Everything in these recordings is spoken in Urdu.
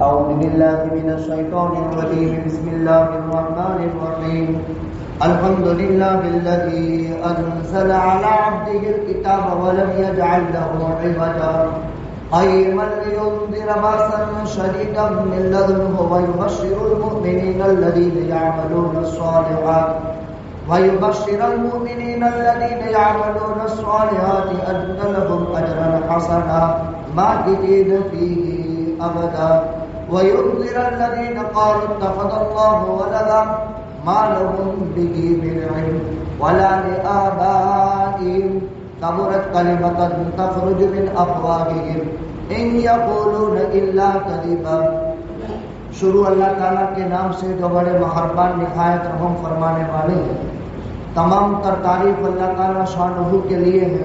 أعوذ بالله من الشيطان الرجيم بسم الله الرحمن الرحيم الحمد لله الذي أنزل على عبده الكتاب ولم يجعل له عوجا قيما لينذر بأسا شديدا من لدنه ويبشر المؤمنين الذين يعملون الصالحات أن لهم أجرا حسنا ماكثين فيه أبدا وينذر الذين قالوا اتخذ الله ولدا ما لهم به من علم ولا لآبائهم كبرت كلمة تخرج من أفواههم إن يقولون إلا كذبا. شروع اللہ تعالیٰ کے نام سے جو بڑے مہربان نہایت رحم فرمانے والے ہیں. تمام تر تعریف اللہ تعالیٰ شانہ کے لیے ہے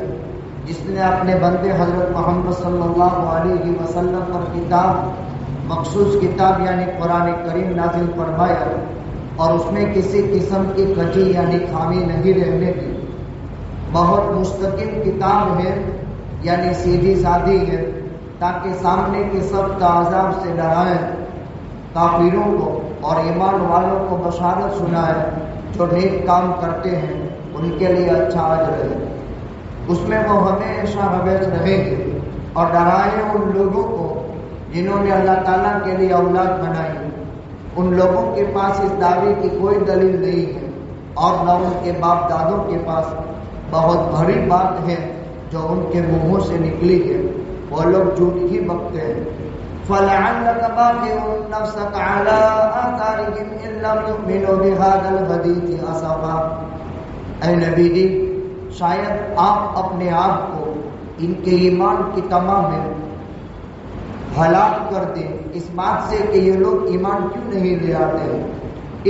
جس نے اپنے بندے حضرت محمد صلی اللہ علیہ وسلم پر کتاب مخصوص کتاب یعنی قرآن کریم نازل فرمایا اور اس میں کسی قسم کی کجی یعنی خامی نہیں رہنے دی. بہت مستقل کتاب ہے یعنی سیدھی سادھی ہے تاکہ سامنے کے سب عذاب سے ڈرائیں، کافروں کو اور ایمان والوں کو بشارت سنائے جو نیک کام کرتے ہیں ان کے لیے اچھا اجر ہے. اس میں وہ ہمیشہ ہمیشہ رہیں گے اور ڈرائے ان لوگوں کو جنہوں نے اللہ تعالیٰ کے لیے اولاد بنائی. ان لوگوں کے پاس اس دعوے کی کوئی دلیل نہیں ہے اور نہ ان کے باپ دادوں کے پاس. بہت بڑی بات ہے جو ان کے منہوں سے نکلی ہے، وہ لوگ جھوٹ ہی بکتے ہیں. فَلَعَلَّكَ بَاخِعٌ نَفْسَكَ عَلَىٰ آثَارِهِمْ إِن لَّمْ يُؤْمِنُوا بِهَٰذَا الْحَدِيثِ أَسَفًا. اے نبی جی، شاید آپ اپنے آپ کو ان کے ایمان کی تمام میں ہلاک کر دیں اس بات سے کہ یہ لوگ ایمان کیوں نہیں لے آتے ہیں.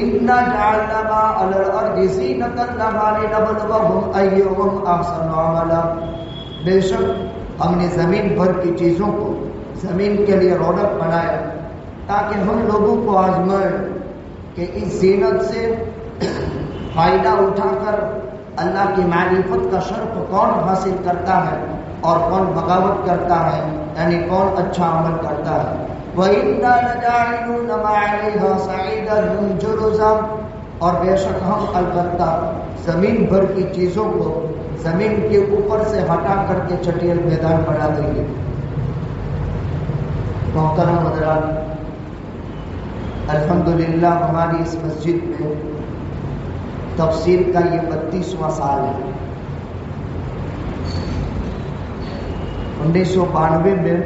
إِنَّا جَعَلْنَا مَا عَلَى الْأَرْضِ زِينَةً لَهَا لِنَبْلُوَهُمْ أَيُّهُمْ أَحْسَنُ عَمَلًا. بے شک ہم نے زمین بھر کی چیزوں کو زمین کے لیے رونق بنایا تاکہ ہم لوگوں کو آزمائیں کہ اس زینت سے فائدہ اٹھا کر اللہ کی معرفت کا شرف کون حاصل کرتا ہے اور کون بغاوت کرتا ہے یعنی کون اچھا عمل کرتا ہے. وَإِنَّا لَجَاعِلُونَ مَا عَلَيْهَا صَعِيدًا جُرُزًا. اور بے شک ہم البتہ زمین بھر کی چیزوں کو زمین کے اوپر سے ہٹا کر کے چٹیل میدان بنا دیں گے. محترم حضرات، الحمدللہ ہماری اس مسجد میں تفسیر کا یہ 32واں سال ہے. 1992 میں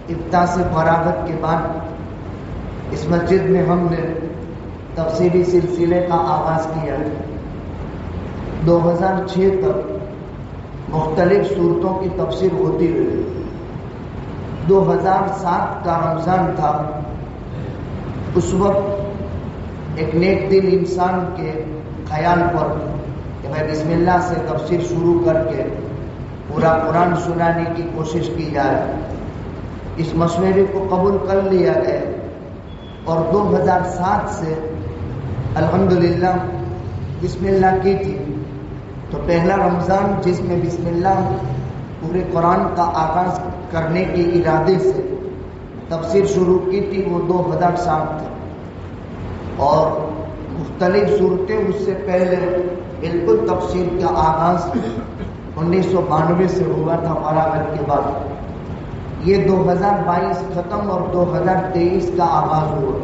افتتاح سے فراغت کے بعد اس مسجد میں ہم نے تفسیری سلسلے کا آغاز کیا. 2006 تک مختلف صورتوں کی تفسیر ہوتی رہی. 2007 کا رمضان تھا. اس وقت ایک نیک دل انسان کے خیال پر کہ میں بسم اللہ سے تفسیر شروع کر کے پورا قرآن سنانے کی کوشش کی جائے. اس مشورے کو قبول کر لیا گیا اور 2007 سے الحمدللہ بسم اللہ کی تھی. تو پہلا رمضان جس میں بسم اللہ پورے قرآن کا آغاز کرنے کے ارادے سے تفسیر شروع کی تھی وہ 2007 تھا اور مختلف صورتیں اس سے پہلے بالکل تفسیر کا آغاز 1992 سے ہوا تھا فراغت کے بعد. یہ 2022 ختم اور 2023 کا آغاز ہوا.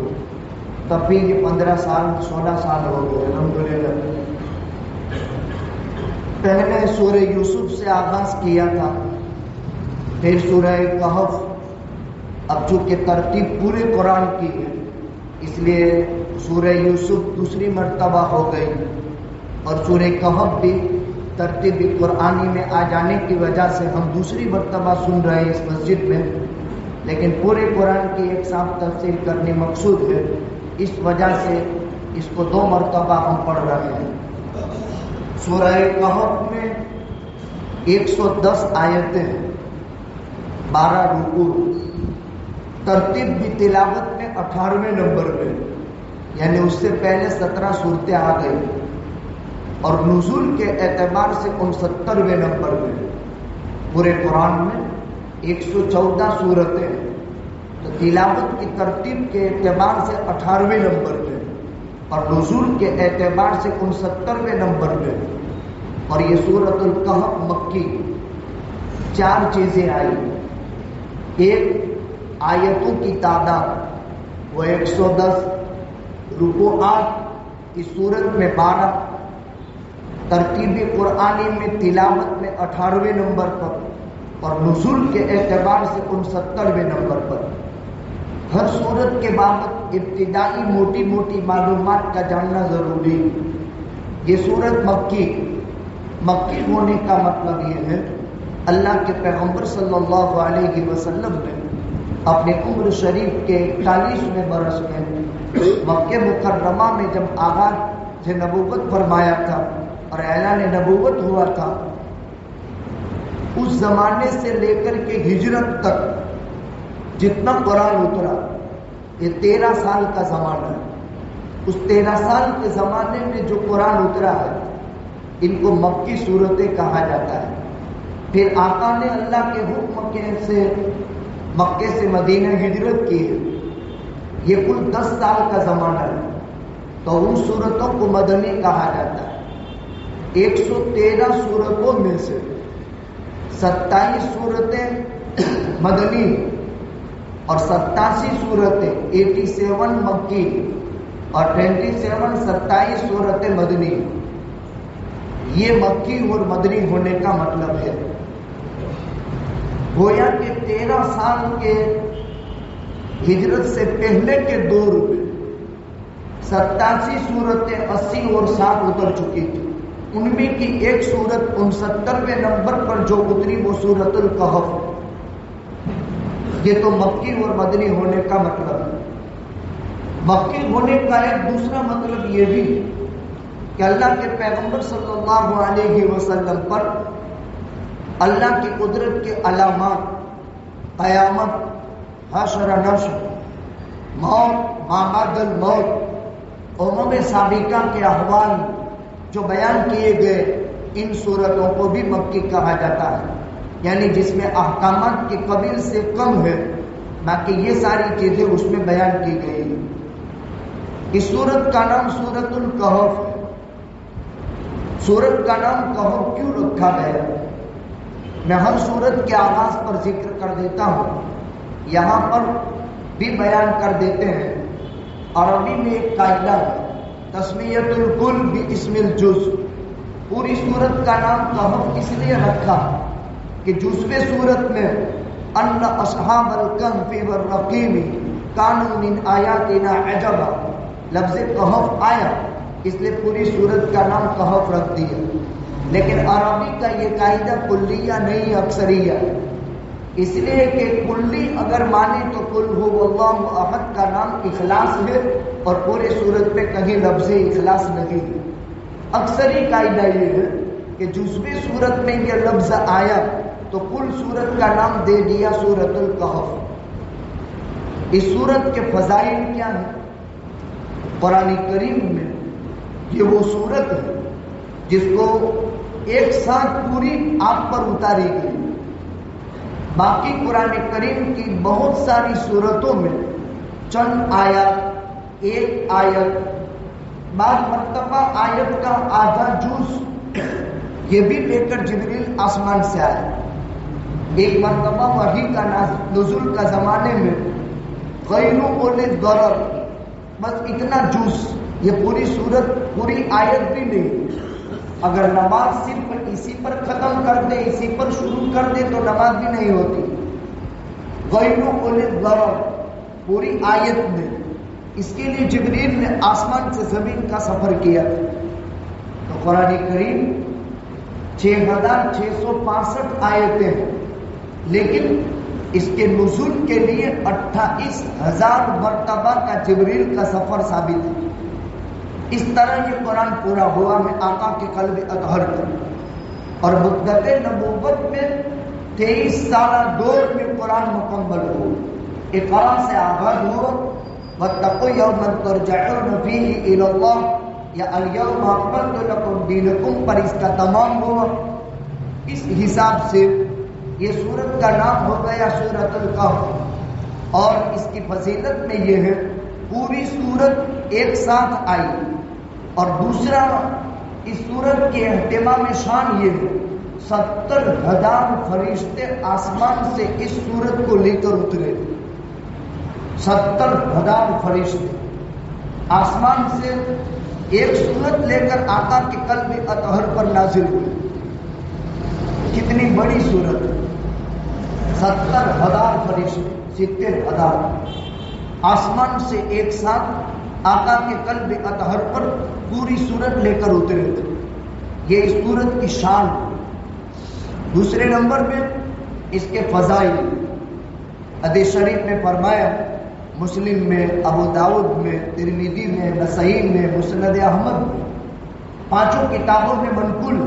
تب بھی یہ 15 سال 16 سال ہو گئے الحمدللہ. پہلے سورہ یوسف سے آغاز کیا تھا، پھر سورہ کہف. اب چونکہ ترتیب پورے قرآن کی ہے اس لیے سورہ یوسف دوسری مرتبہ ہو گئی اور سورہ کہف بھی ترتیب قرآنی میں آ جانے کی وجہ سے ہم دوسری مرتبہ سن رہے ہیں اس مسجد میں. لیکن پورے قرآن کی ایک ساتھ تفسیر کرنے مقصود ہے، اس وجہ سے اس کو 2 مرتبہ ہم پڑھ رہے ہیں. سورہ کہف میں 110 آیتیں ہیں، 12 رکوع. ترتیب بھی تلاوت میں 18ویں نمبر پہ یعنی اس سے پہلے 17 صورتیں آ گئی اور نزول کے اعتبار سے 69ویں نمبر پہ. پورے قرآن میں 114 صورتیں تو تلاوت کی ترتیب کے اعتبار سے 18ویں نمبر پہ اور نزول کے اعتبار سے 69ویں نمبر پہ. اور یہ سورۃ الکہف مکی. 4 چیزیں آئی. ایک، آیتوں کی تعداد وہ 110، رکوعات اس سورت میں 12، ترتیب قرآنی میں تلاوت میں 18ویں نمبر پر اور نزول کے اعتبار سے 69ویں نمبر پر. ہر سورت کے بابت ابتدائی موٹی موٹی معلومات کا جاننا ضروری. یہ سورت مکی ہونے کا مطلب یہ ہے اللہ کے پیغمبر صلی اللہ علیہ وسلم نے اپنے عمر شریف کے 41ویں برس میں مکہ مکرمہ میں جب آغاز نبوت فرمایا تھا اور اعلان نبوت ہوا تھا، اس زمانے سے لے کر کے ہجرت تک جتنا قرآن اترا یہ 13 سال کا زمانہ ہے. اس 13 سال کے زمانے میں جو قرآن اترا ہے ان کو مکی صورتیں کہا جاتا ہے. پھر آقا نے اللہ کے حکم سے مکے سے مدینہ ہجرت کی ہے. یہ کل 10 سال کا زمانہ ہے تو ان صورتوں کو مدنی کہا جاتا ہے. 113 صورتوں میں سے 27 صورتیں مدنی اور 87 صورتیں 87 مکی اور 27 صورتیں مدنی. یہ مکی اور مدنی ہونے کا مطلب ہے. گویا کہ 13 سال کے ہجرت سے پہلے کے دور میں 87 صورتیں 80 اور 60 اتر چکی تھی. ان میں کی ایک صورت 69ویں نمبر پر جو اتری وہ سورۃ الکہف. یہ تو مکی اور مدنی ہونے کا مطلب ہے. مکی ہونے کا ایک دوسرا مطلب یہ بھی کہ اللہ کے پیغمبر صلی اللہ علیہ وسلم پر اللہ کی قدرت کے علامات، قیامت، حشر نشر، موت، ما بعد الموت، سابقہ کے احوال جو بیان کیے گئے، ان صورتوں کو بھی مکی کہا جاتا ہے. یعنی جس میں احکامات کی قبیل سے کم ہے، باقی یہ ساری چیزیں اس میں بیان کی گئی ہیں. اس سورت کا نام سورۃ الکہف ہے. سورت کا نام کہف کیوں رکھا گیا؟ میں ہر سورت کے آغاز پر ذکر کر دیتا ہوں، یہاں پر بھی بیان کر دیتے ہیں. عربی میں ایک قاعدہ ہے، تسمیۃ الکل باسم الجزء. پوری سورت کا نام کہف اس لیے رکھا کہ جزوِ سورت میں ان اصحاب الکہف والرقیم کانوا من آیاتنا عجبا لفظ کہف آیا، اس لیے پوری سورت کا نام کہف رکھ دیا. لیکن عربی کا یہ قاعدہ کلیہ نہیں اکثریہ، اس لیے کہ کلی اگر مانے تو قل هو اللہ احد کا نام اخلاص ہے اور پورے سورت میں کہیں لفظ اخلاص نہیں ہے. اکثری قاعدہ یہ ہے کہ جزوی سورت میں یہ لفظ آیا تو کل سورت کا نام دے دیا سورۃ الکہف. اس سورت کے فضائل کیا ہیں؟ قرآن کریم میں یہ وہ سورت ہے جس کو ایک ساتھ پوری آپ پر اتاری گئی. باقی قرآن کریم کی بہت ساری صورتوں میں چند آیات، ایک آیت، بعض مرتبہ آیت کا آدھا جز یہ بھی لے کر جبریل آسمان سے آئے. ایک مرتبہ وحی کا نزول کا زمانے میں غیر اول الضرر، بس اتنا جز، یہ پوری صورت پوری آیت بھی نہیں. اگر نماز صرف اسی پر ختم کر دے، اسی پر شروع کر دے تو نماز بھی نہیں ہوتی. غیر اول الضرر پوری آیت میں، اس کے لیے جبریل نے آسمان سے زمین کا سفر کیا. تو قرآن کریم 6665 آیتیں ہیں، لیکن اس کے نزول کے لیے 28,000 مرتبہ کا جبریل کا سفر ثابت ہے. اس طرح یہ قرآن پورا ہوا ہے آقا کے قلب اطہر پر. اور مدت نبوت میں 23 سالہ دور میں قرآن مکمل ہوا. اقرا سے آغاز ہوا، واتقوا یوما ترجعون فیہ الی اللہ، یا الیوم اکملت لکم دینکم پر اس کا تمام ہوا. اس حساب سے یہ سورت کا نام ہو گیا سورۃ الکہف. اور اس کی فضیلت میں یہ ہے پوری سورت ایک ساتھ آئی، اور دوسرا اس سورت کے اہتمام شان یہ ہے 70,000 فرشتے آسمان سے اس سورت کو لے کر اترے۔ 70,000 فرشتے آسمان سے ایک سورت لے کر آقا کے قلب اطہر پر نازل ہوئے۔ کتنی بڑی سورت ہے! 70,000 فرشتے، 70,000 آسمان سے ایک ساتھ آقا کے قلب اطہر پر پوری سورت لے کر اترے تھے۔ یہ اس سورت کی شان۔ دوسرے نمبر میں اس کے فضائل۔ حدیث شریف میں فرمایا، مسلم میں، ابو داؤد میں، ترمذی میں، نسائی میں، مسند احمد میں، 5 کتابوں میں منقول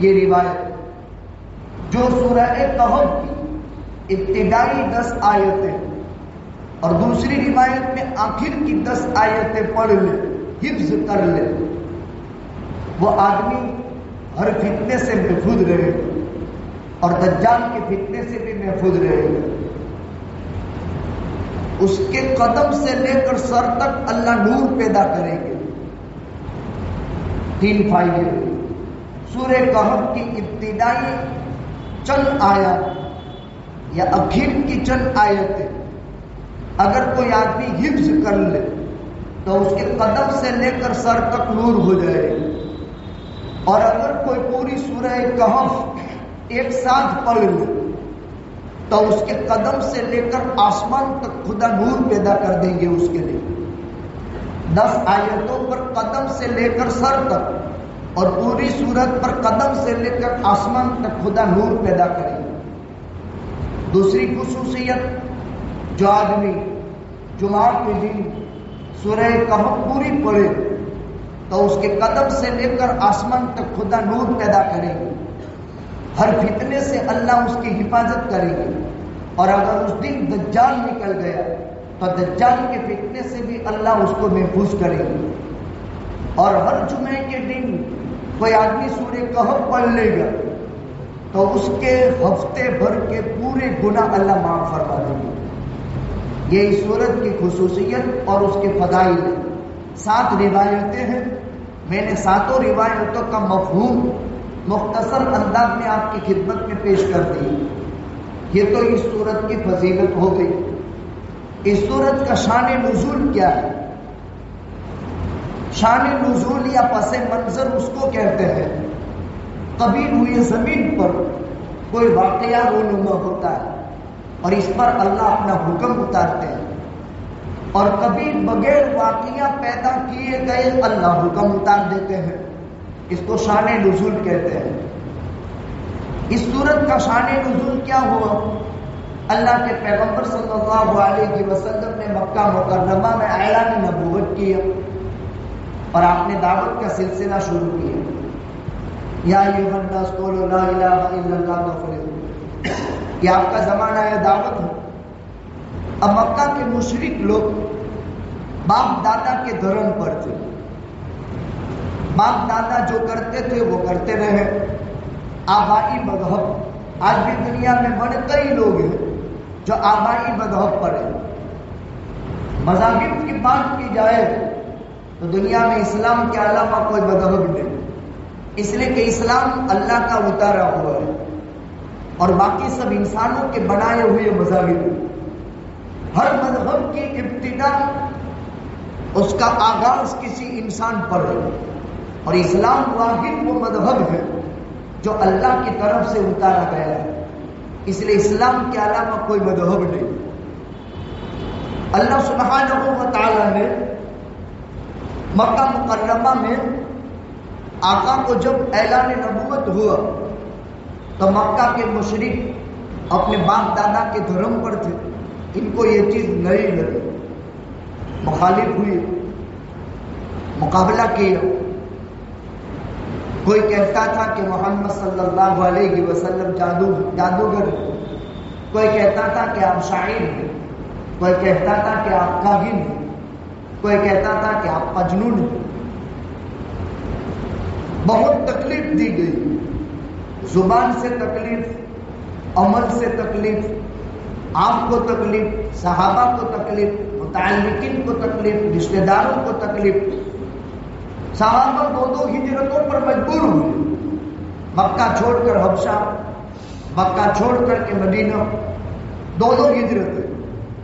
یہ روایت، جو سورہ کہف کی ابتدائی 10 آیتیں اور دوسری روایت میں آخر کی 10 آیتیں پڑھ لے، حفظ کر لے، وہ آدمی ہر فتنے سے محفوظ رہے اور دجال کے فتنے سے بھی محفوظ رہے گا۔ اس کے قدم سے لے کر سر تک اللہ نور پیدا کریں گے۔ 3 فائدے۔ سورہ کہف کی ابتدائی چند آیات یا اخیر کی چند آیتیں اگر کوئی آدمی حفظ کر لے تو اس کے قدم سے لے کر سر تک نور ہو جائے گا، اور اگر کوئی پوری سورہ کہف ایک ساتھ پڑھ لے تو اس کے قدم سے لے کر آسمان تک خدا نور پیدا کر دیں گے اس کے لیے۔ 10 آیتوں پر قدم سے لے کر سر تک اور پوری سورت پر قدم سے لے کر آسمان تک خدا نور پیدا کریں گے۔ دوسری خصوصیت، جو آدمی جمعہ کے دن سورہ کہف پوری پڑھے تو اس کے قدم سے لے کر آسمان تک خدا نور پیدا کریں گے۔ ہر فتنے سے اللہ اس کی حفاظت کرے گا، اور اگر اس دن دجال نکل گیا تو دجال کے فتنے سے بھی اللہ اس کو محفوظ کرے گا۔ اور ہر جمعے کے دن کوئی آدمی سورہ کہف پڑھ لے گا تو اس کے ہفتے بھر کے پورے گناہ اللہ معاف فرما دیں گے۔ یہ اس سورت کی خصوصیت اور اس کے فضائل ہیں۔ 7 روایتیں ہیں، میں نے 7 روایتوں کا مفہوم مختصر انداز میں آپ کی خدمت میں پیش کر دی۔ یہ تو اس سورت کی فضیلت ہو گئی۔ اس سورت کا شان نزول کیا ہے؟ شان نزول یا پس منظر اس کو کہتے ہیں، کبھی ہوئی زمین پر کوئی واقعہ رونما ہوتا ہے اور اس پر اللہ اپنا حکم اتارتے ہیں، اور کبھی بغیر واقعہ پیدا کیے گئے اللہ حکم اتار دیتے ہیں۔ اس کو شان نزول کہتے ہیں۔ اس سورت کا شان نزول کیا ہوا؟ اللہ کے پیغمبر صلی اللہ علیہ وسلم نے مکہ مکرمہ میں اعلان نبوت کیا اور آپ نے دعوت کا سلسلہ شروع کیا۔ یا ایھا الناس قولوا لا الہ الا اللہ تفلحوا۔ یہ آپ کا زمانہ ہے، دعوت ہے۔ اب مکہ کے مشرک لوگ باپ دادا کے دھرم پر تھے، باپ دادا جو کرتے تھے وہ کرتے رہے، آبائی مذہب۔ آج بھی دنیا میں بڑے کئی لوگ ہیں جو آبائی مذہب پر ہیں۔ مذاہب کی بات کی جائے تو دنیا میں اسلام کے علاوہ کوئی مذہب نہیں، اس لیے کہ اسلام اللہ کا اتارا ہوا ہے اور باقی سب انسانوں کے بنائے ہوئے مذاہب۔ ہر مذہب کی ابتدا، اس کا آغاز کسی انسان پر ہے، اور اسلام واحد وہ مذہب ہے جو اللہ کی طرف سے اتارا گیا ہے، اس لیے اسلام کے علاوہ کوئی مذہب نہیں۔ اللہ سبحانہ و تعالی نے مکہ مکرمہ میں آقا کو جب اعلان نبوت ہوا تو مکہ کے مشرک اپنے باپ دادا کے دھرم پر تھے، ان کو یہ چیز نہیں لگی، مخالف ہوئی، مقابلہ کیا۔ کوئی کہتا تھا کہ محمد صلی اللہ علیہ وسلم جادوگر، کوئی کہتا تھا کہ آپ شاعر ہیں، کوئی کہتا تھا کہ آپ کاہن ہیں، کوئی کہتا تھا کہ آپ مجنون ہیں۔ بہت تکلیف دی گئی، زبان سے تکلیف، عمل سے تکلیف، آپ کو تکلیف، صحابہ کو تکلیف، متعلقین کو تکلیف، رشتہ داروں کو تکلیف. صحابہ دو ہجرتوں پر مجبور ہوئے، مکہ چھوڑ کر حبشہ، مکہ چھوڑ کر کے مدینہ، دو ہجرتیں.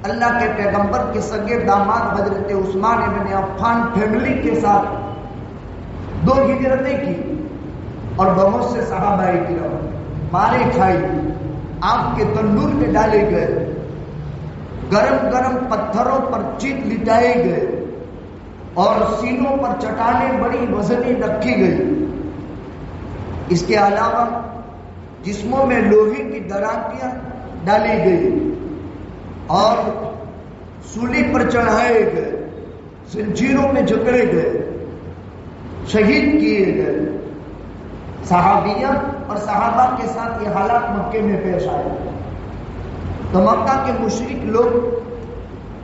اللہ کے پیغمبر کے سگے داماد حضرت عثمان ابن عفان فیملی کے ساتھ 2 ہجرتیں کی، اور بہت سے صحابہ کرام مارے کھائی، آگ کے تندور میں ڈالے گئے، گرم گرم پتھروں پر چیت لٹائے گئے، اور سینوں پر چٹانیں بڑی وزنی رکھی گئی. اس کے علاوہ جسموں میں لوہے کی درانتیاں ڈالی گئی اور سولی پر چڑھائے گئے، زنجیروں میں جکڑے گئے، شہید کیے گئے. صحابیہ اور صحابہ کے ساتھ یہ حالات مکے میں پیش آئے تو مکہ کے مشرک لوگ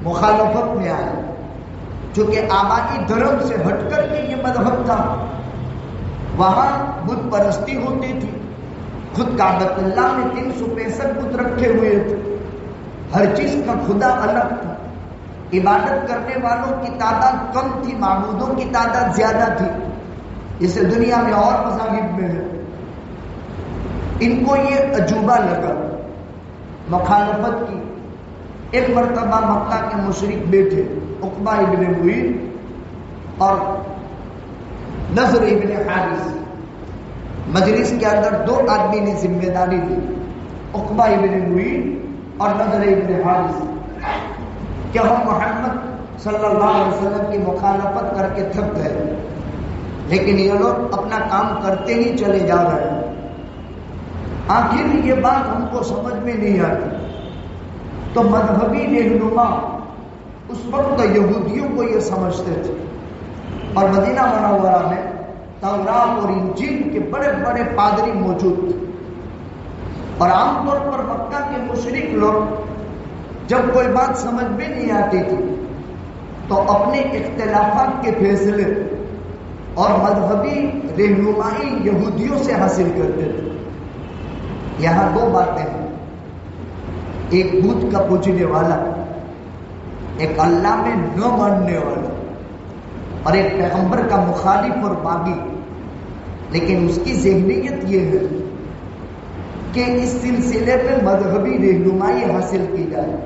مخالفت میں آئے، چونکہ آبائی دھرم سے ہٹ کر کے یہ مذہب تھا. وہاں بت پرستی ہوتی تھی، خود کعبۃ اللہ میں 365 بت رکھے ہوئے تھے، ہر چیز کا خدا الگ تھا. عبادت کرنے والوں کی تعداد کم تھی، معبودوں کی تعداد زیادہ تھی، جسے دنیا میں اور مذاہب میں ہے. ان کو یہ عجوبہ لگا، مخالفت کی. ایک مرتبہ مکہ کے مشرک بیٹھے عقبہ ابن معیط اور نضر ابن حارث، مجلس کے اندر 2 آدمی نے ذمہ داری لی، عقبہ ابن معیط اور نضر ابن حارث، کہ ہم محمد صلی اللہ علیہ وسلم کی مخالفت کر کے تھک گئے، لیکن یہ لوگ اپنا کام کرتے ہی چلے جا رہے ہیں. آخر یہ بات ہم کو سمجھ میں نہیں آتی. تو مذہبی رہنما اس وقت یہودیوں کو یہ سمجھتے تھے، اور مدینہ منورہ میں تورات اور انجیل کے بڑے بڑے پادری موجود تھے. اور عام طور پر مکہ کے مشرک لوگ جب کوئی بات سمجھ میں نہیں آتی تھی تو اپنے اختلافات کے فیصلے اور مذہبی رہنمائی یہودیوں سے حاصل کرتے تھے. یہاں 2 باتیں ہیں، ایک بت کا پوجنے والا، ایک اللہ میں نہ ماننے والا، اور ایک پیغمبر کا مخالف اور باغی. لیکن اس کی ذہنیت یہ ہے کہ اس سلسلے میں مذہبی رہنمائی حاصل کی جائے.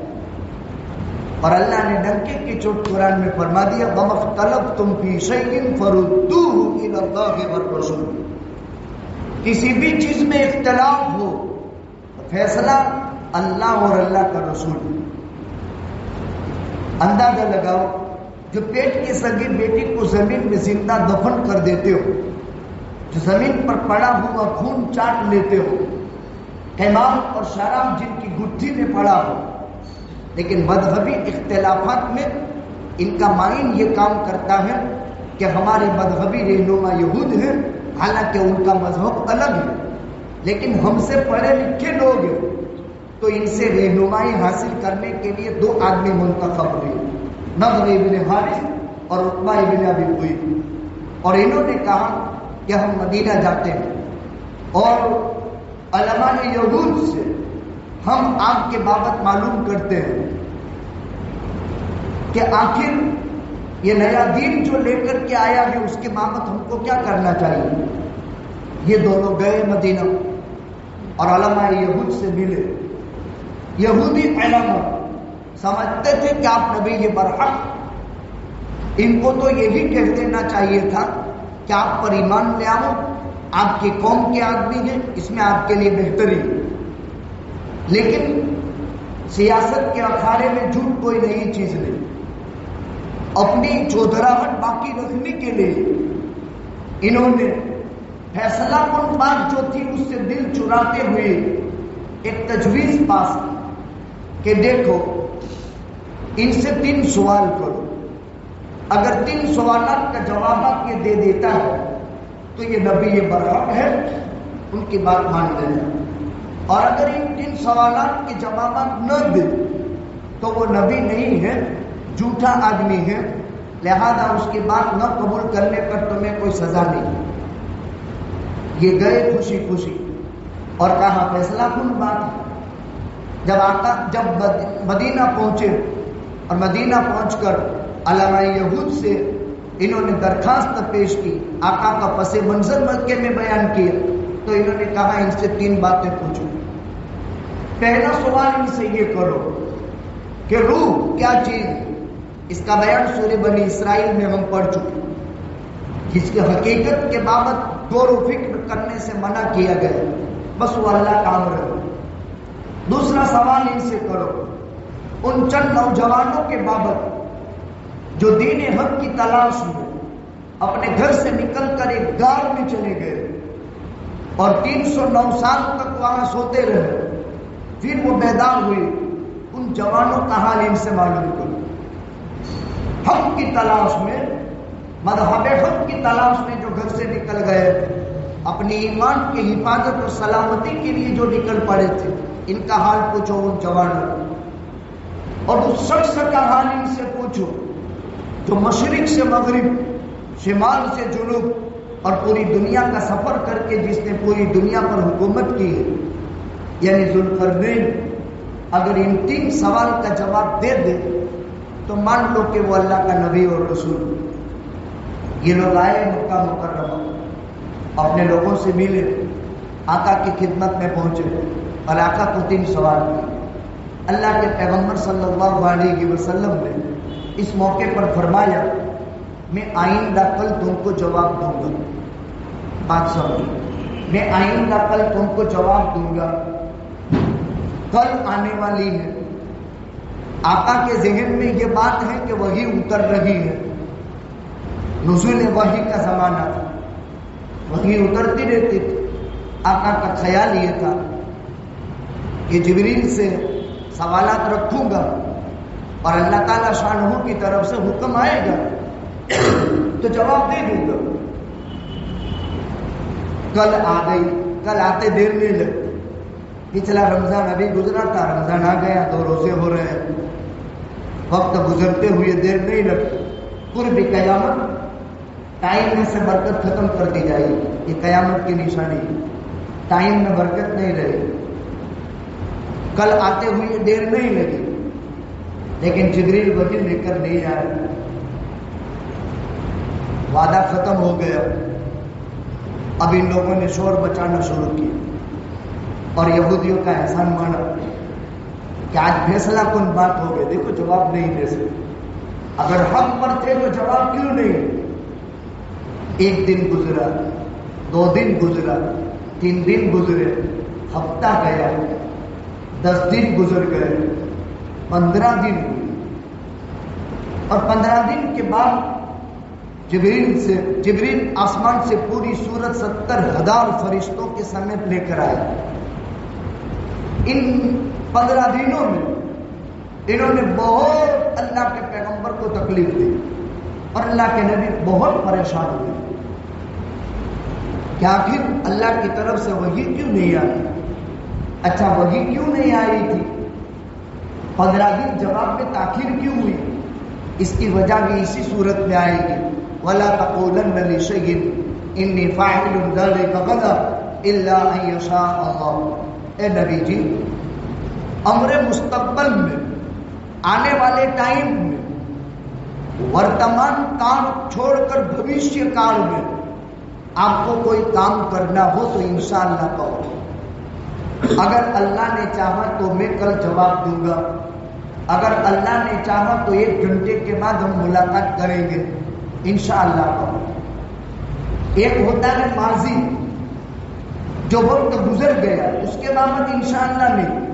اور اللہ نے ڈنکے کی چوٹ قرآن میں فرما دیا، وَمَا اخْتَلَفْتُمْ فِي شَيْءٍ فَرُدُّوهُ إِلَى اللَّهِ وَالرَّسُولِ. کسی بھی چیز میں اختلاف ہو تو فیصلہ اللہ اور اللہ کا رسول. اندازہ لگاؤ، جو پیٹ کی سگی بیٹی کو زمین میں زندہ دفن کر دیتے ہو، جو زمین پر پڑا ہوا خون چاٹ لیتے ہو، امام اور شراب جن کی گٹھی میں پڑا ہو، لیکن مذہبی اختلافات میں ان کا مائنڈ یہ کام کرتا ہے کہ ہمارے مذہبی رہنما یہود ہیں، حالانکہ ان کا مذہب الگ ہے، لیکن ہم سے پڑھے لکھے لوگ ہیں، تو ان سے رہنمائی حاصل کرنے کے لیے 2 آدمی منتخب ہوئے، نضر ابن حارث اور عقبہ ابن ابی معیط. اور انہوں نے کہا کہ ہم مدینہ جاتے ہیں اور علماء یہود سے ہم آپ کے بابت معلوم کرتے ہیں کہ آخر یہ نیا دین جو لے کر کے آیا ہے اس کے بابت ہم کو کیا کرنا چاہیے. یہ دونوں گئے مدینہ اور علماء یہود سے ملے. یہودی علماء سمجھتے تھے کہ آپ نبی برحق، ان کو تو یہی کہہ دینا چاہیے تھا کہ آپ پر ایمان لے آؤ، آپ کی قوم کے آدمی ہیں، اس میں آپ کے لیے بہتری. لیکن سیاست کے اکھاڑے میں جھوٹ کوئی نئی چیز نہیں. اپنی چودراہٹ باقی رکھنے کے لیے انہوں نے فیصلہ کن بات جو تھی اس سے دل چراتے ہوئے ایک تجویز پاس کی کہ دیکھو، ان سے 3 سوال کرو، اگر 3 سوالات کا جواب آپ یہ دے دیتا ہے تو یہ نبی برحق ہے، ان کی بات مان لینا. اور اگر ان 3 سوالات کے جوابات نہ دے تو وہ نبی نہیں ہے، جھوٹا آدمی ہے، لہذا اس کی بات نہ قبول کرنے پر تمہیں کوئی سزا نہیں. یہ گئے خوشی خوشی اور کہا فیصلہ کن بات ہے. جب مدینہ پہنچے اور مدینہ پہنچ کر علماء یہود سے انہوں نے درخواست پیش کی، آقا کا پس منظر مکے میں بیان کیا، تو انہوں نے کہا ان سے 3 باتیں پوچھو۔ پہلا سوال ان سے یہ کرو کہ روح کیا چیز، اس کا بیان سورہ بنی اسرائیل میں ہم پڑھ چکے، جس کی حقیقت کے بابت غور و فکر کرنے سے منع کیا گیا، بس وہ اللہ کا امر ہے۔ دوسرا سوال ان سے کرو ان چند نوجوانوں کے بابت جو دین حق کی تلاش میں اپنے گھر سے نکل کر ایک غار میں چلے گئے اور 309 سال تک وہاں سوتے رہے، پھر وہ بیدار ہوئے۔ ان جوانوں کا حال ان سے معلوم کرو۔ حق کی تلاش میں، مذہب حق کی تلاش میں جو گھر سے نکل گئے، اپنی ایمان کی حفاظت اور سلامتی کے لیے جو نکل پڑے تھے، ان کا حال پوچھو ان جوانوں، اور اس شخص کا حال ان سے پوچھو جو مشرق سے مغرب، شمال سے جنوب اور پوری دنیا کا سفر کر کے جس نے پوری دنیا پر حکومت کی ہے، یعنی ذوالقرنین۔ اگر ان 3 سوال کا جواب دے دے تو مان لو کہ وہ اللہ کا نبی اور رسول۔ یہ لوگ آئے مکہ مکرمہ، اپنے لوگوں سے ملے، آقا کی خدمت میں پہنچے اور آقا کو 3 سوال کیے۔ اللہ کے پیغمبر صلی اللہ علیہ وسلم نے اس موقع پر فرمایا، میں آئندہ کل تم کو جواب دوں گا۔ بات سمجھ، میں آئندہ کل تم کو جواب دوں گا، کل آنے والی ہے۔ آقا کے ذہن میں یہ بات ہے کہ وحی اتر رہی ہے، نزول وحی کا زمانہ تھا، وحی اترتی رہتی تھی۔ آقا کا خیال یہ تھا کہ جبریل سے سوالات رکھوں گا اور اللہ تعالیٰ شانہ کی طرف سے حکم آئے گا تو جواب دے دوں گا۔ کل آ گئی، کل آتے دیر نہیں لگتی۔ پچھلا رمضان ابھی گزرا تھا، رمضان آ گیا، 2 روزے ہو رہے ہیں، وقت گزرتے ہوئے دیر نہیں لگتی۔ قرب قیامت، ٹائم میں سے برکت ختم کر دی جائے گی، یہ قیامت کی نشانی ہے، ٹائم میں برکت نہیں رہے گی۔ کل آتے ہوئے دیر نہیں لگی، لیکن جبریل وحی لے کر نہیں آئے، وعدہ ختم ہو گیا۔ اب ان لوگوں نے شور بچانا شروع کیا اور یہودیوں کا احسان مانا کہ آج فیصلہ کن بات ہو گئی، دیکھو جواب نہیں دے سکتے، اگر حق پر تھے تو جواب کیوں نہیں؟ 1 دن گزرا، 2 دن گزرا، 3 دن گزرے، ہفتہ گیا، 10 دن گزر گئے، 15 دن ہوئے، اور 15 دن کے بعد جبریل آسمان سے پوری سورت 70,000 فرشتوں کے سمیت لے کر آئے۔ ان 15 دنوں میں انہوں نے بہت اللہ کے پیغمبر کو تکلیف دی اور اللہ کے نبی بہت پریشان ہوئے کہ آخر اللہ کی طرف سے وحی کیوں نہیں آئی؟ اچھا وحی کیوں نہیں آئی تھی؟ 15 دن جواب میں تاخیر کیوں ہوئی؟ اس کی وجہ بھی اسی صورت میں آئے گی، وَلَا تَقُولَنَّ لِشَيْءٍ إِنِّي فَاعِلٌ ذَلِكَ غَدًا إِلَّا أَن يَشَاءَ اللَّهُ۔ اے نبی جی، امر مستقبل میں، آنے والے ٹائم میں، ورتمان کام چھوڑ کر بھوشیہ کال میں آپ کو کوئی کام کرنا ہو تو انشاءاللہ کہو، اگر اللہ نے چاہا تو میں کل جواب دوں گا، اگر اللہ نے چاہا تو 1 گھنٹے کے بعد ہم ملاقات کریں گے، انشاءاللہ کہو۔ ایک ہوتا ہے ماضی، جو وقت گزر گیا اس کے بابت انشاءاللہ نہیں،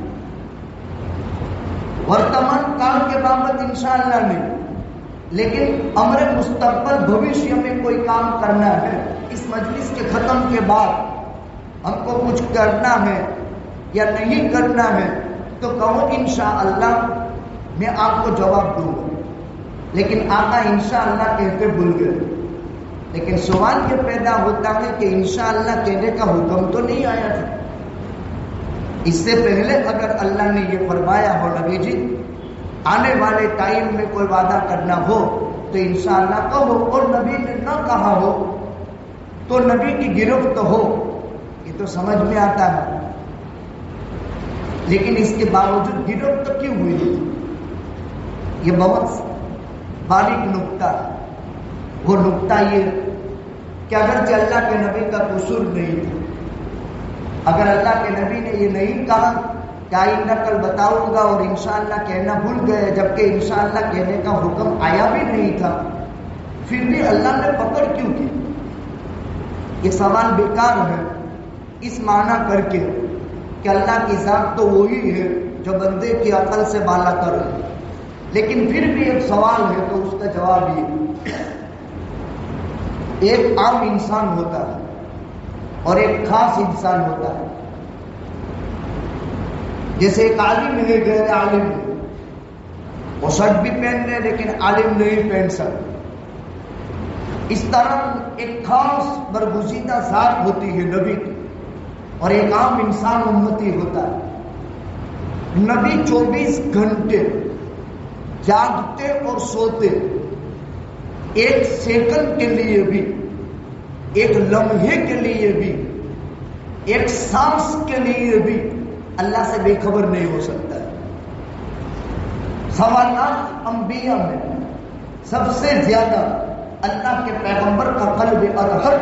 ورتمان کال کے بابت انشاءاللہ نہیں، لیکن امر مستقبل بھوشیہ میں کوئی کام کرنا ہے، اس مجلس کے ختم کے بعد ہم کو کچھ کرنا ہے یا نہیں کرنا ہے تو کہو انشاءاللہ میں آپ کو جواب دوں گا۔ لیکن آقا انشاءاللہ کہتے بھول گئے۔ لیکن سوال یہ پیدا ہوتا ہے کہ انشاءاللہ کہنے کا حکم تو نہیں آیا تھا، اس سے پہلے اگر اللہ نے یہ فرمایا ہو نبی جی آنے والے ٹائم میں کوئی وعدہ کرنا ہو تو انشاءاللہ کہو، اور نبی نے نہ کہا ہو تو نبی کی گرفت ہو، یہ تو سمجھ میں آتا ہے۔ لیکن اس کے باوجود گرفت کیوں ہوئی؟ یہ بہت باریک نکتہ ہے۔ وہ نکتہ یہ کہ اگرچہ اللہ کے نبی کا قصور نہیں تھا، اگر اللہ کے نبی نے یہ نہیں کہا کہ آئندہ کل بتاؤں گا اور انشاءاللہ کہنا بھول گئے، جبکہ انشاءاللہ کہنے کا حکم آیا بھی نہیں تھا، پھر بھی اللہ نے پکڑ کیوں کی؟ یہ سوال بیکار ہے اس معنی کر کے کہ اللہ کی ذات تو وہی ہے جو بندے کی عقل سے بالا کر ہے، لیکن پھر بھی ایک سوال ہے تو اس کا جواب یہ، ایک عام انسان ہوتا ہے اور ایک خاص انسان ہوتا ہے۔ جیسے ایک عالم ہے غیر عالم ہے، وہ شرٹ بھی پہن لے لیکن عالم نہیں پہن سکتا، اس طرح ایک خاص برگزیدہ ذات ہوتی ہے نبی کی، اور ایک عام انسان امتی ہوتا ہے۔ نبی 24 گھنٹے جاگتے اور سوتے، ایک سیکنڈ کے لیے بھی، ایک لمحے کے لیے بھی، ایک سانس کے لیے بھی اللہ سے بے خبر نہیں ہو سکتا ہے۔ سوالات انبیاء میں سب سے زیادہ اللہ کے پیغمبر کا قلب اطہر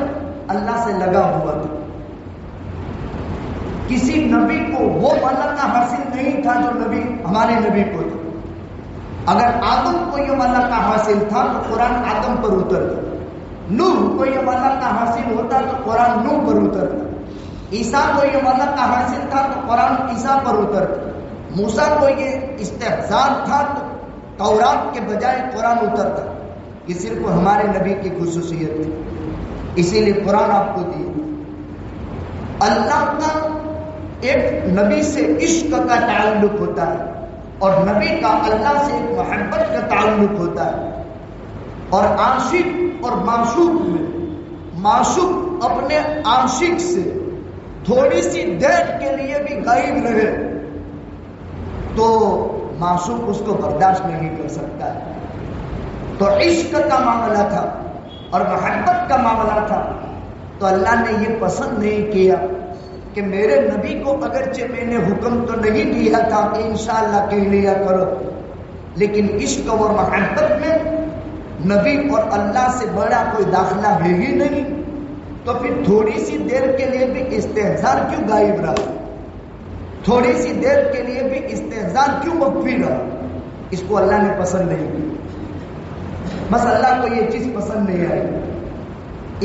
اللہ سے لگا ہوا تھا۔ کسی نبی کو وہ ملکہ حاصل نہیں تھا جو نبی ہمارے نبی کو تھا۔ اگر آدم کو یہ ملکہ حاصل تھا تو قرآن آدم پر اترتا، نوح کو یہ ملکہ حاصل ہوتا تو قرآن نوح پر اترتا، عیسیٰ کو یہ ملکہ حاصل تھا تو قرآن عیسیٰ پر اترتا، موسیٰ کو یہ استحضار تھا تو تورات کے بجائے قرآن اترتا۔ یہ صرف ہمارے نبی کی خصوصیت ہے، اسی لیے قرآن آپ کو دیا۔ اللہ کا ایک نبی سے عشق کا تعلق ہوتا ہے، اور نبی کا اللہ سے ایک محبت کا تعلق ہوتا ہے، اور عاشق اور معشوق میں معشوق اپنے عاشق سے تھوڑی سی دیر کے لیے بھی غائب رہے تو معشوق اس کو برداشت نہیں کر سکتا ہے۔ تو عشق کا معاملہ تھا اور محبت کا معاملہ تھا، تو اللہ نے یہ پسند نہیں کیا کہ میرے نبی کو اگرچہ میں نے حکم تو نہیں دیا تھا کہ انشاءاللہ کہہ لیا کرو، لیکن عشق اور محبت میں نبی اور اللہ سے بڑا کوئی داخلہ ہے ہی نہیں، تو پھر تھوڑی سی دیر کے لیے بھی استحضار کیوں غائب رہا؟ تھوڑی سی دیر کے لیے بھی استحضار کیوں مخفی رہا؟ اس کو اللہ نے پسند نہیں کیا۔ بس اللہ کو یہ چیز پسند نہیں آئی،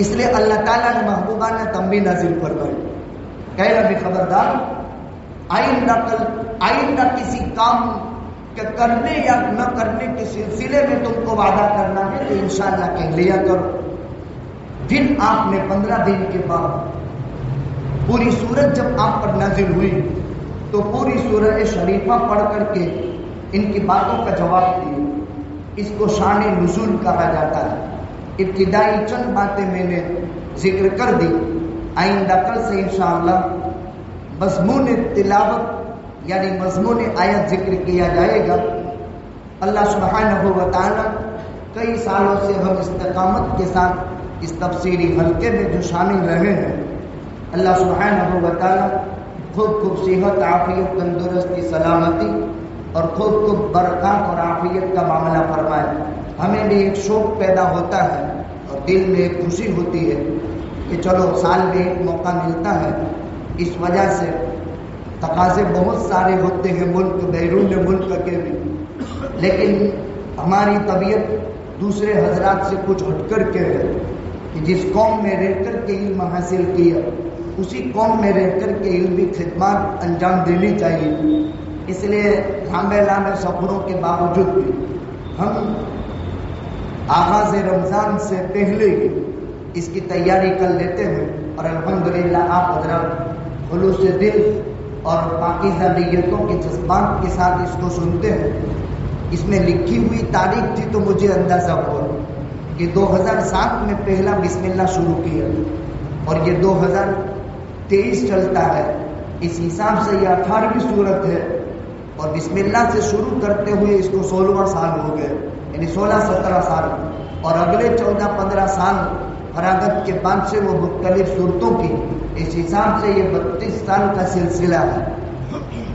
اس لیے اللہ تعالیٰ نے محبوبانہ تنبیہ نازل فرمائی، کہہ رہا بھی خبردار، آئندہ کسی کام کے کرنے یا نہ کرنے کے سلسلے میں تم کو وعدہ کرنا ہے تو انشاءاللہ کہہ لیا کرو۔ پھر آپ نے 15 دن کے بعد پوری سورت جب آپ پر نازل ہوئی تو پوری سورت شریفہ پڑھ کر کے ان کی باتوں کا جواب دیا۔ اس کو شان نزول کہا جاتا ہے۔ ابتدائی چند باتیں میں نے ذکر کر دی، آئندہ کل سے انشاءاللہ مضمون تلاوت یعنی مضمون آیت ذکر کیا جائے گا۔ اللہ سبحانہ و تعالی کئی سالوں سے ہم استقامت کے ساتھ اس تفسیری حلقے میں جو شامل رہے ہیں، اللہ سبحانہ و تعالی خوب صحت، عافیت، تندرستی، سلامتی اور خوب برکات اور عافیت کا معاملہ فرمائے۔ ہمیں بھی ایک شوق پیدا ہوتا ہے اور دل میں ایک خوشی ہوتی ہے کہ چلو سال میں ایک موقع ملتا ہے۔ اس وجہ سے تقاضے بہت سارے ہوتے ہیں ملک بیرون ملک کے بھی، لیکن ہماری طبیعت دوسرے حضرات سے کچھ ہٹ کر کے ہے کہ جس قوم میں رہ کر کے علم حاصل کیا اسی قوم میں رہ کر کے علمی خدمات انجام دینی چاہیے۔ اس لیے لمبے سفروں کے باوجود بھی ہم آغاز رمضان سے پہلے ہی اس کی تیاری کر لیتے ہیں، اور الحمدللہ آپ حضرات خلوص دل اور پاکیزہ نیتوں کے جذبات کے ساتھ اس کو سنتے ہیں۔ اس میں لکھی ہوئی تاریخ تھی تو مجھے اندازہ ہوا کہ 2007 میں پہلا بسم اللہ شروع کیا اور یہ 2023 چلتا ہے، اس حساب سے یہ 18ویں سورت ہے، اور بسم اللہ سے شروع کرتے ہوئے اس کو 16واں سال ہو گئے، یعنی 16-17 سال، اور اگلے 14-15 سال فراغت کے بعد سے وہ مختلف صورتوں کی، اس حساب سے یہ 32 سال کا سلسلہ ہے۔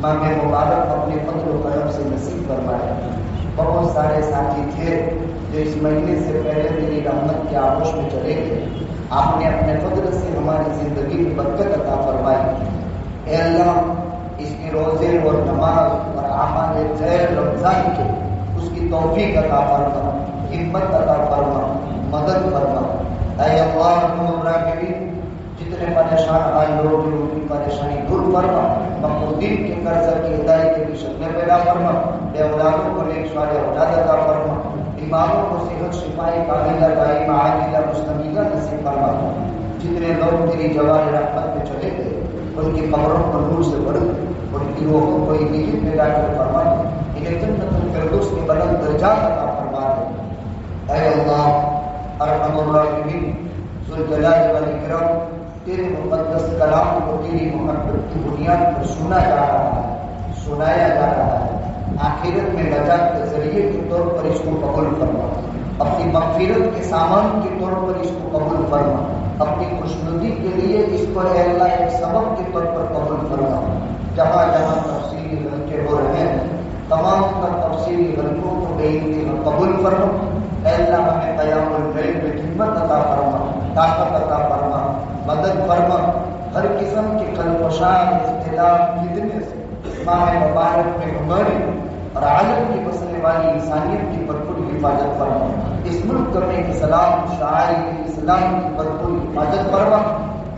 ماہ مبارک اپنے فضل و کرم سے نصیب فرمائے۔ بہت سارے ساتھی تھے جو اس مہینے سے پہلے میری رحمت کے آغوش میں چلے گئے، آپ نے اپنے فضل سے ہماری زندگی میں برکت عطا فرمائی۔ اے اللہ، اس کے روزے اور نماز اور اعمال خیر رمضان کے اس کی توفیق عطا فرما، ہمت عطا فرما، مدد فرما۔ اے اللہ الراحمین، جتنے پریشان آئے لوگ ہیں ان کی پریشانی دور فرما، مقبولین کے قرض کی ادائیگی کے بھی شکل پیدا فرما، بے اولادوں کو نیک صالح اولاد عطا فرما، بیماروں کو صحت شفائی کاملہ دائمہ عاجلہ مستمرہ نصیب فرما۔ جتنے لوگ تیری جوار رحمت میں چلے گئے ان کی قبروں کو نور سے بھر دے، ان کی روحوں کو نیک میں ڈاکر فرما دے، انہیں جنت الفردوس کے بلند درجات عطا فرما دے۔ اے اللہ ارحم الراحمین، ذوالجلال والاکرام، تیرے مقدس کلام کو تیری محبت کی بنیاد پر سنا جا رہا ہے، سنایا جا رہا ہے، آخرت میں نجات کے ذریعے کے طور پر اس کو قبول فرما، اپنی مغفرت کے سامان کے طور پر اس کو قبول فرما، اپنی خوشنودی کے لیے اس کو اے اللہ ایک سبب کے طور پر قبول فرما۔ جہاں جہاں تفصیلی حلقے ہو رہے ہیں تمام تر تفصیلی حلقوں کو بے انتہا قبول فرما۔ اے اللہ ہمیں قیام اللیل میں ہمت عطا فرما، طاقت عطا فرما، مدد فرما، ہر قسم کے خلفشار اختلاف فتنے سے ماہ مبارک میں ہماری اور عالم کی بسنے والی انسانیت کی بھرپور حفاظت فرما۔ اس ملک میں اسلام شاعر اسلام کی بھرپور حفاظت فرما۔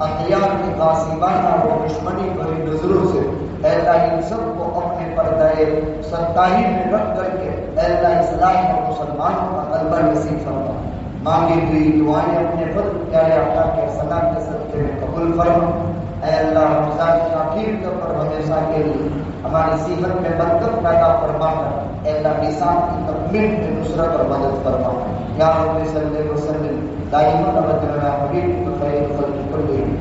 اغیار کی غاصبانہ اور دشمنی بھری نظروں سے اے اللہ ان سب کو اپنے پردہ ستائی میں رکھ کر کے اے اللہ اسلام اور مسلمانوں کا غلبہ نصیب فرما۔ مانگی ہوئی دعائیں اپنے فضل پیارے آقا کے سلام کے صدقے میں قبول فرما۔ اے اللہ رمضان کے آخر کے اوپر ہمیشہ کے لیے ہماری صحت میں برکت پیدا فرما کر اے اللہ نصاب کی تکمیل میں نصرت اور مدد فرما۔ یا رب صلی وسلم دائما ابدا علی حبیبک خیر الخلق کلہم